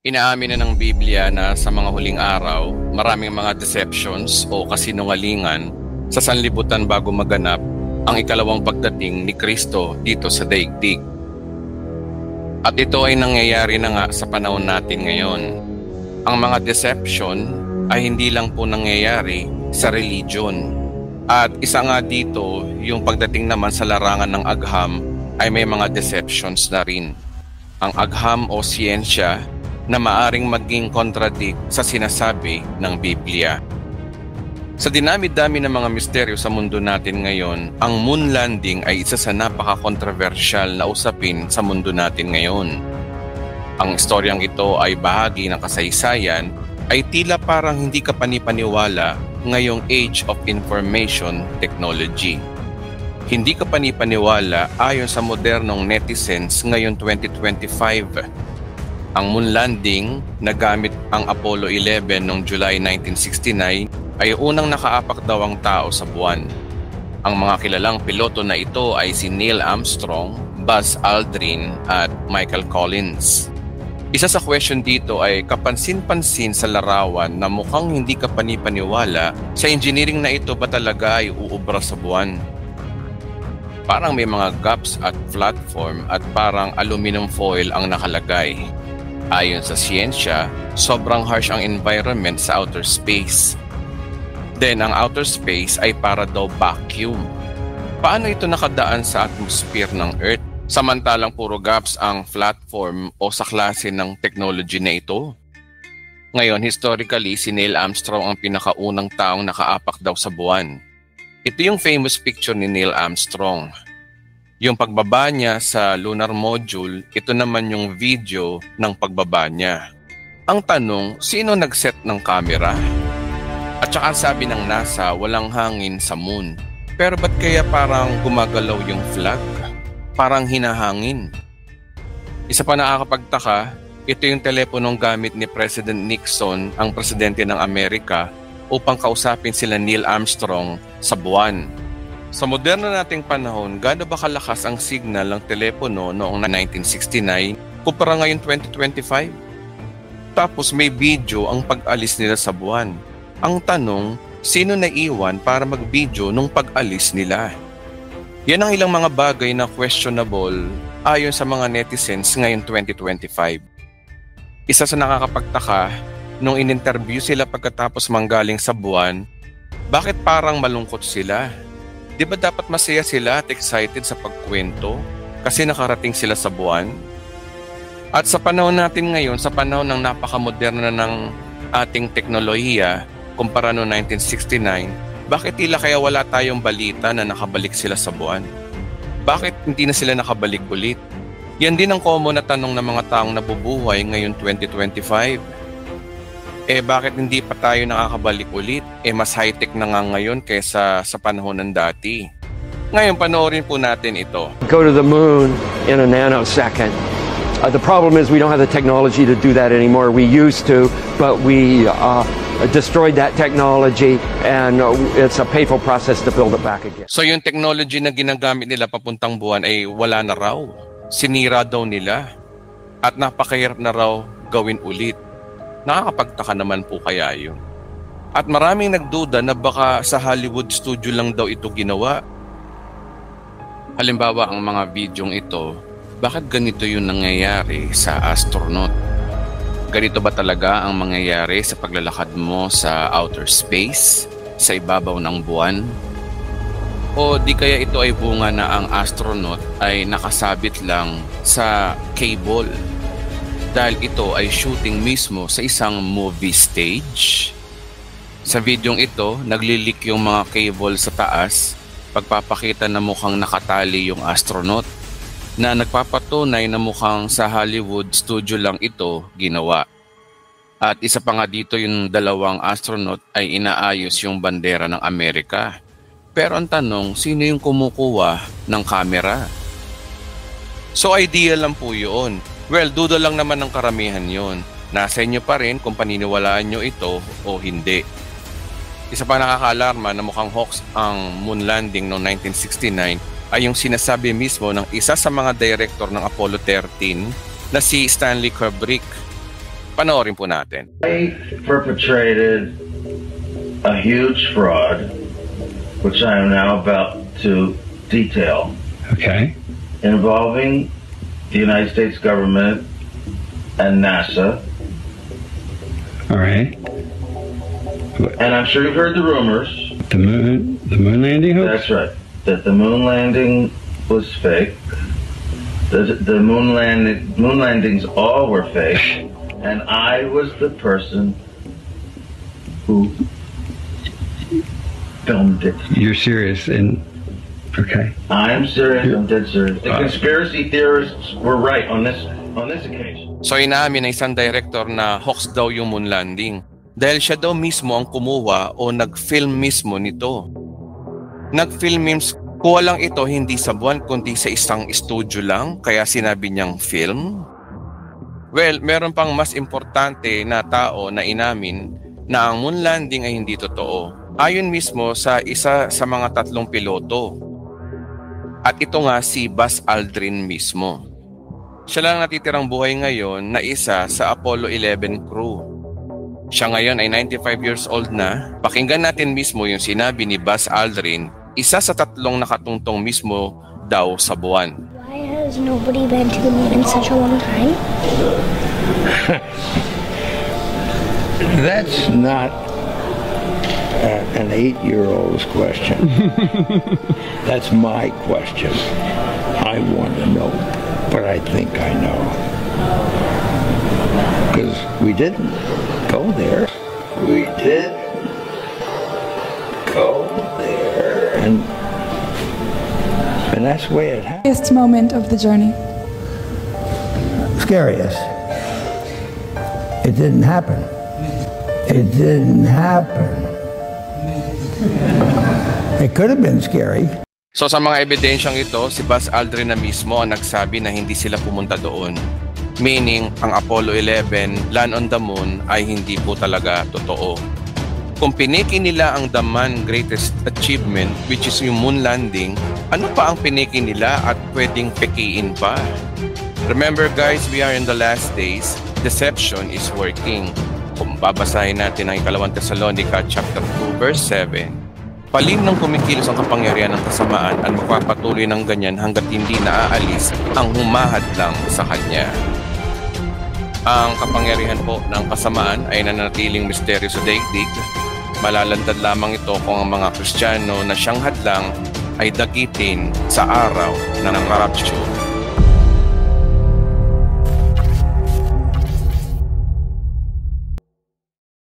Inaamin na ng Biblia na sa mga huling araw, maraming mga deceptions o kasinungalingan sa sanlibutan bago maganap ang ikalawang pagdating ni Kristo dito sa daigdig. At ito ay nangyayari na nga sa panahon natin ngayon. Ang mga deception ay hindi lang po nangyayari sa religion. At isa nga dito, yung pagdating naman sa larangan ng agham ay may mga deceptions na rin. Ang agham o siyensya na maaring maging contradict sa sinasabi ng Biblia. Sa dinami-dami ng mga misteryo sa mundo natin ngayon, ang moon landing ay isa sa napaka-controversial na usapin sa mundo natin ngayon. Ang istoryang ito ay bahagi ng kasaysayan ay tila parang hindi ka panipaniwala ngayong age of information technology. Hindi ka panipaniwala ayon sa modernong netizens ngayong 2025. Ang moon landing na gamit ang Apollo 11 noong July 1969 ay unang nakaapak daw ang tao sa buwan. Ang mga kilalang piloto na ito ay si Neil Armstrong, Buzz Aldrin at Michael Collins. Isa sa question dito ay kapansin-pansin sa larawan na mukhang hindi ka panipaniwala sa engineering na ito ba talaga ay uubra sa buwan. Parang may mga gaps at platform at parang aluminum foil ang nakalagay. Ayon sa siyensya, sobrang harsh ang environment sa outer space. Then ang outer space ay para daw vacuum. Paano ito nakadaan sa atmosphere ng Earth? Samantalang puro gaps ang platform o sa klase ng technology na ito. Ngayon, historically, si Neil Armstrong ang pinakaunang taong nakaapak daw sa buwan. Ito yung famous picture ni Neil Armstrong. Yung pagbaba niya sa lunar module, ito naman yung video ng pagbaba niya. Ang tanong, sino nag-set ng camera? At saka sabi ng NASA, walang hangin sa moon. Pero ba't kaya parang gumagalaw yung flag? Parang hinahangin. Isa pa nakakapagtaka, ito yung teleponong gamit ni President Nixon, ang presidente ng Amerika, upang kausapin sila Neil Armstrong sa buwan. Sa moderno nating panahon, gaano ba kalakas ang signal ng telepono noong 1969 kumpara ngayon 2025? Tapos may video ang pag-alis nila sa buwan. Ang tanong, sino naiwan para mag-video nung pag-alis nila? Yan ang ilang mga bagay na questionable ayon sa mga netizens ngayong 2025. Isa sa nakakapagtaka, nung in-interview sila pagkatapos manggaling sa buwan, bakit parang malungkot sila? Di ba dapat masaya sila at excited sa pagkwento kasi nakarating sila sa buwan? At sa panahon natin ngayon, sa panahon ng napakamoderno ng ating teknolohiya, kumpara noong 1969, bakit tila kaya wala tayong balita na nakabalik sila sa buwan? Bakit hindi na sila nakabalik ulit? Yan din ang common na tanong ng mga taong nabubuhay ngayon 2025. Bakit hindi pa tayo nakakabalik ulit? Mas high-tech na nga ngayon kaysa sa panahon ng dati. Ngayon, panoorin po natin ito. Go to the moon in a nanosecond. The problem is we don't have the technology to do that anymore. We used to, but we destroyed that technology and it's a painful process to build it back again. So yung technology na ginagamit nila papuntang buwan ay wala na raw. Sinira daw nila at napakahirap na raw gawin ulit. Nakakapagtaka naman po kaya yun. At maraming nagduda na baka sa Hollywood studio lang daw ito ginawa. Halimbawa ang mga bidyong ito, bakit ganito yung nangyayari sa astronaut? Ganito ba talaga ang mangyayari sa paglalakad mo sa outer space, sa ibabaw ng buwan? O di kaya ito ay bunga na ang astronaut ay nakasabit lang sa cable dahil ito ay shooting mismo sa isang movie stage? Sa videong ito, naglilik yung mga cable sa taas, pagpapakita na mukhang nakatali yung astronaut, na nagpapatunay na mukhang sa Hollywood studio lang ito ginawa. At isa pa nga dito yung dalawang astronaut ay inaayos yung bandera ng Amerika. Pero ang tanong, sino yung kumukuha ng camera? So idea lang po yun. Well, duda lang naman ng karamihan yun. Nasa inyo pa rin kung paniniwalaan nyo ito o hindi. Isa pa nakakaalarma na mukhang hoax ang moon landing noong 1969 ay yung sinasabi mismo ng isa sa mga director ng Apollo 13 na si Stanley Kubrick. Panoorin po natin. I perpetrated a huge fraud, which I am now about to detail. Okay. Involving the United States government and NASA. All right. And I'm sure you've heard the rumors. The moon landing hoax? That's right. That the moon landing was fake. The moon landings all were fake. And I was the person who filmed it. You're serious and okay. I'm serious. I'm dead serious. The conspiracy theorists were right on this occasion. So inaamin ng isang director na hoax daw yung moon landing dahil siya daw mismo ang kumuha o nag-film mismo nito. Kuha lang ito hindi sa buwan kundi sa isang studio lang kaya sinabi niyang film. Well, meron pang mas importante na tao na inamin na ang moon landing ay hindi totoo. Ayon mismo sa isa sa mga 3 piloto. At ito nga si Buzz Aldrin mismo. Siya lang natitirang buhay ngayon na isa sa Apollo 11 crew. Siya ngayon ay 95 years old na. Pakinggan natin mismo yung sinabi ni Buzz Aldrin, isa sa 3 nakatungtong mismo daw sa buwan. Why has nobody been to the moon in such a long time? That's not an 8-year-old's question. That's my question. I want to know, but I think I know. Because we didn't go there. We did go there. And that's the way it happened. Scariest moment of the journey? Scariest. It didn't happen. It didn't happen. It could have been scary. So sa mga ebidensyang ito, si Buzz Aldrin na mismo ang nagsabi na hindi sila pumunta doon. Meaning, ang Apollo 11, Land on the Moon, ay hindi po talaga totoo. Kung piniki nila ang the man's greatest achievement, which is yung moon landing, ano pa ang piniki nila at pwedeng pekiin pa? Remember guys, we are in the last days. Deception is working. Kung babasahin natin ang 2 Thessalonica chapter 2 verse 7, palinong kumikilos ang kapangyarihan ng kasamaan at magpapatuloy ng ganyan hanggat hindi naaalis ang humahad lang sa kanya. Ang kapangyarihan po ng kasamaan ay nananatiling misteryo sa daigdig. Malalantad lamang ito kung ang mga Kristiyano na siyang hadlang ay dagitin sa araw ng rapture.